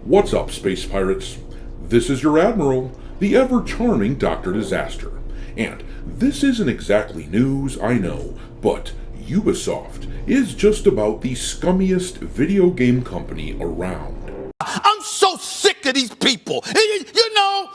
What's up, space pirates? This is your Admiral, the ever-charming Dr. Disaster. And this isn't exactly news, I know, but Ubisoft is just about the scummiest video game company around. I'm so sick of these people, you know.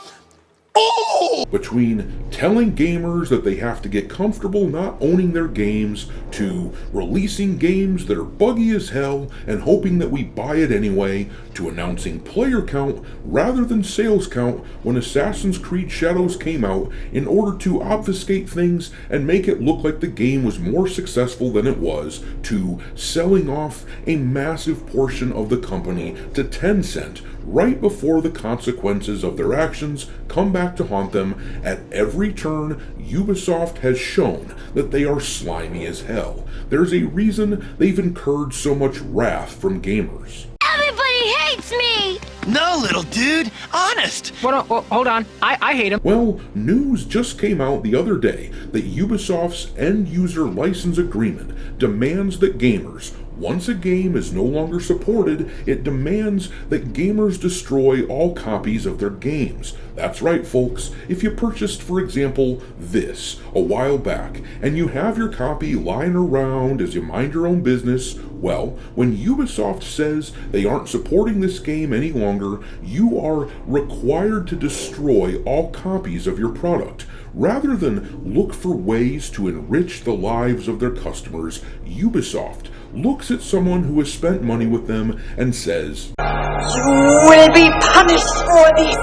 Oh! Between telling gamers that they have to get comfortable not owning their games, to releasing games that are buggy as hell and hoping that we buy it anyway, to announcing player count rather than sales count when Assassin's Creed Shadows came out in order to obfuscate things and make it look like the game was more successful than it was, to selling off a massive portion of the company to Tencent right before the consequences of their actions come back to haunt them. At every turn, Ubisoft has shown that they are slimy as hell. There's a reason they've incurred so much wrath from gamers. Everybody hates me! No, little dude, honest. Hold on, I hate him. Well, news just came out the other day that Ubisoft's end-user license agreement demands that gamers, once a game is no longer supported, it demands that gamers destroy all copies of their games. That's right, folks. If you purchased, for example, this a while back, and you have your copy lying around as you mind your own business, well, when Ubisoft says they aren't supporting this game any longer, you are required to destroy all copies of your product. Rather than look for ways to enrich the lives of their customers, Ubisoft looks at someone who has spent money with them and says, You will be punished for this!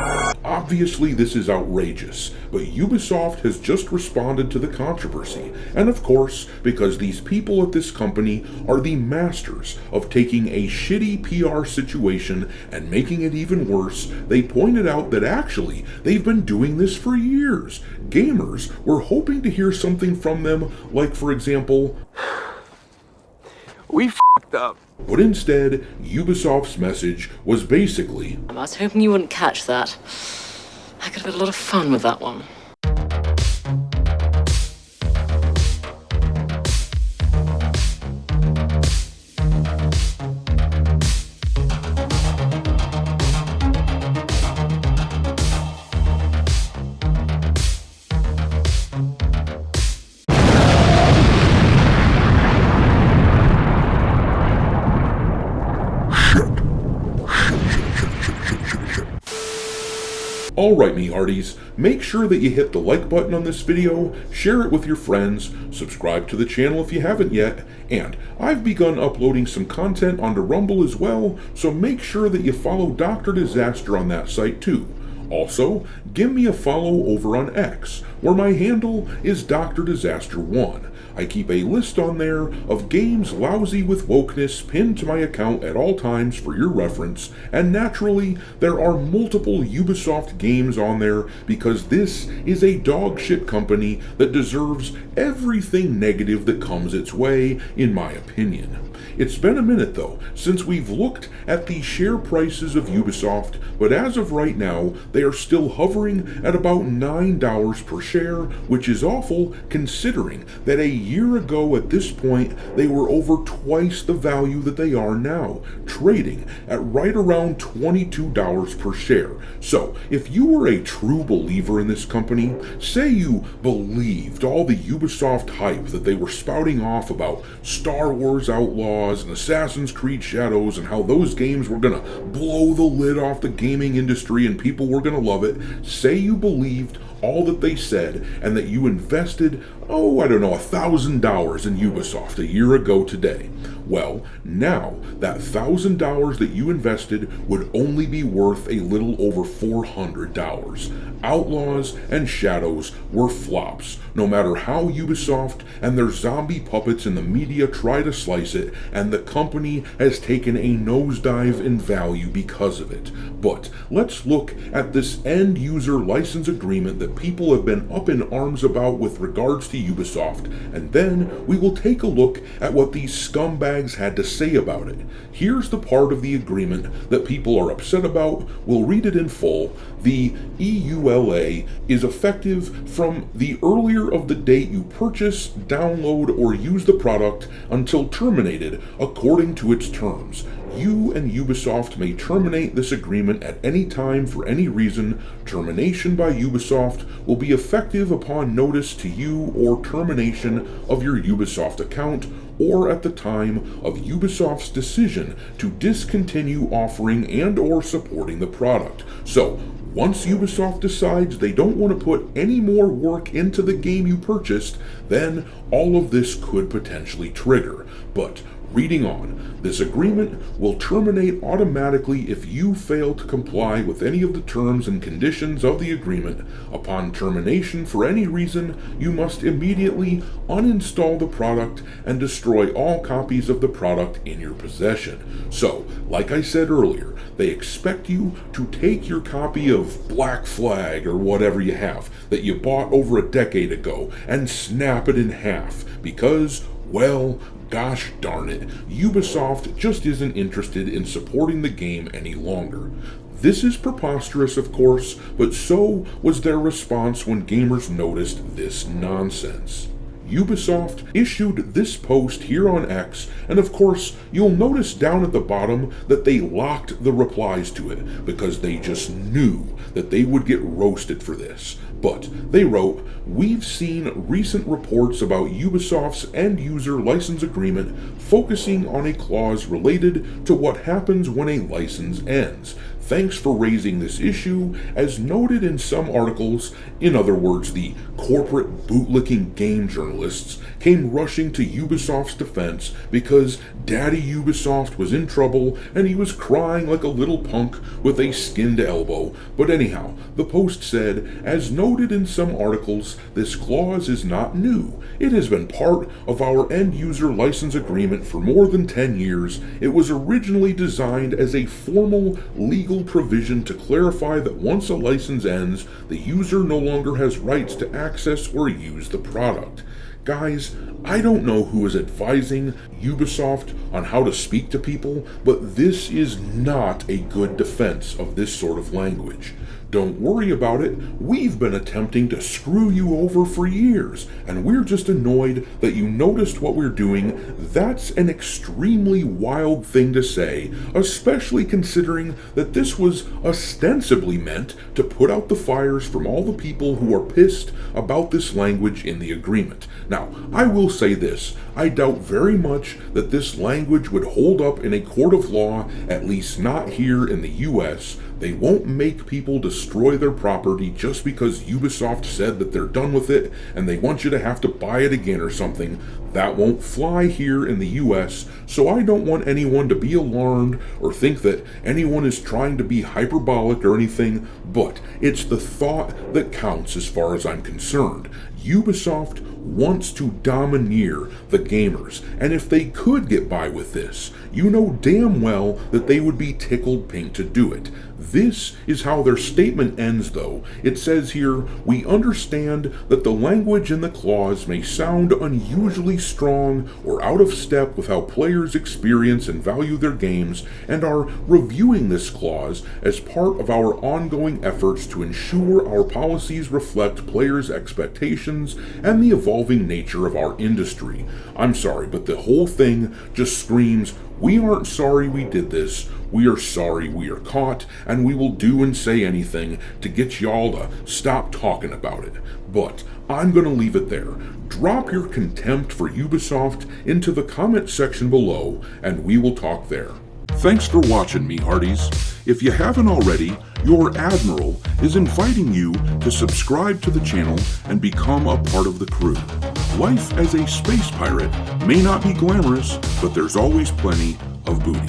Obviously, this is outrageous, but Ubisoft has just responded to the controversy. And of course, because these people at this company are the masters of taking a shitty PR situation and making it even worse, they pointed out that actually they've been doing this for years. Gamers were hoping to hear something from them, like, for example, We f***ed up. but instead, Ubisoft's message was basically, I was hoping you wouldn't catch that. I could have had a lot of fun with that one. Alright, me hearties, make sure that you hit the like button on this video, share it with your friends, subscribe to the channel if you haven't yet, and I've begun uploading some content onto Rumble as well, so make sure that you follow Dr. Disaster on that site too. Also, give me a follow over on X, where my handle is Dr. Disaster 1. I keep a list on there of games lousy with wokeness pinned to my account at all times for your reference, and naturally, there are multiple Ubisoft games on there because this is a dog shit company that deserves everything negative that comes its way, in my opinion. It's been a minute though since we've looked at the share prices of Ubisoft, but as of right now, they are still hovering at about $9 per share, which is awful considering that a year ago at this point, they were over twice the value that they are now, trading at right around $22 per share. So, if you were a true believer in this company, say you believed all the Ubisoft hype that they were spouting off about Star Wars Outlaws and Assassin's Creed Shadows and how those games were gonna blow the lid off the gaming industry and people were gonna love it, say you believed all that they said and that you invested, $1,000 in Ubisoft a year ago today. Well, now that $1,000 that you invested would only be worth a little over $400. Outlaws and Shadows were flops, no matter how Ubisoft and their zombie puppets in the media try to slice it, and the company has taken a nosedive in value because of it. But let's look at this end-user license agreement that people have been up in arms about with regards to Ubisoft, and then we will take a look at what these scumbags had to say about it. Here's the part of the agreement that people are upset about. We'll read it in full. The EULA is effective from the earlier of the date you purchase, download, or use the product until terminated according to its terms. you and Ubisoft may terminate this agreement at any time for any reason. Termination by Ubisoft will be effective upon notice to you or termination of your Ubisoft account, or at the time of Ubisoft's decision to discontinue offering and or supporting the product. So, once Ubisoft decides they don't want to put any more work into the game you purchased, then all of this could potentially trigger. But reading on, this agreement will terminate automatically if you fail to comply with any of the terms and conditions of the agreement. Upon termination for any reason, you must immediately uninstall the product and destroy all copies of the product in your possession. So, like I said earlier, they expect you to take your copy of Black Flag or whatever you have that you bought over a decade ago and snap it in half because, well, gosh darn it, Ubisoft just isn't interested in supporting the game any longer. This is preposterous, of course, but so was their response when gamers noticed this nonsense. Ubisoft issued this post here on X, and of course, you'll notice down at the bottom that they locked the replies to it because they just knew that they would get roasted for this. But they wrote, "We've seen recent reports about Ubisoft's end-user license agreement focusing on a clause related to what happens when a license ends. Thanks for raising this issue. As noted in some articles, in other words, the corporate bootlicking game journalists came rushing to Ubisoft's defense because Daddy Ubisoft was in trouble and he was crying like a little punk with a skinned elbow. But anyhow, the post said, as noted in some articles, this clause is not new. It has been part of our end-user license agreement for more than 10 years. It was originally designed as a formal legal provision to clarify that once a license ends, the user no longer has rights to access or use the product." Guys, I don't know who is advising Ubisoft on how to speak to people, but this is not a good defense of this sort of language. Don't worry about it. We've been attempting to screw you over for years, and we're just annoyed that you noticed what we're doing. That's an extremely wild thing to say, especially considering that this was ostensibly meant to put out the fires from all the people who are pissed about this language in the agreement. Now, I will say this. I doubt very much that this language would hold up in a court of law, at least not here in the US. They won't make people destroy their property just because Ubisoft said that they're done with it and they want you to have to buy it again or something. That won't fly here in the US, so I don't want anyone to be alarmed or think that anyone is trying to be hyperbolic or anything, but it's the thought that counts as far as I'm concerned. Ubisoft wants to domineer the gamers, and if they could get by with this, you know damn well that they would be tickled pink to do it. This is how their statement ends, though. It says here, "We understand that the language in the clause may sound unusually strong or out of step with how players experience and value their games, and are reviewing this clause as part of our ongoing efforts to ensure our policies reflect players' expectations and the evolving nature of our industry." I'm sorry, but the whole thing just screams, we aren't sorry we did this, we are sorry we are caught, and we will do and say anything to get y'all to stop talking about it. But I'm gonna leave it there. Drop your contempt for Ubisoft into the comment section below, and we will talk there. Thanks for watching, me hearties. If you haven't already, your Admiral is inviting you to subscribe to the channel and become a part of the crew. Life as a space pirate may not be glamorous, but there's always plenty of booty.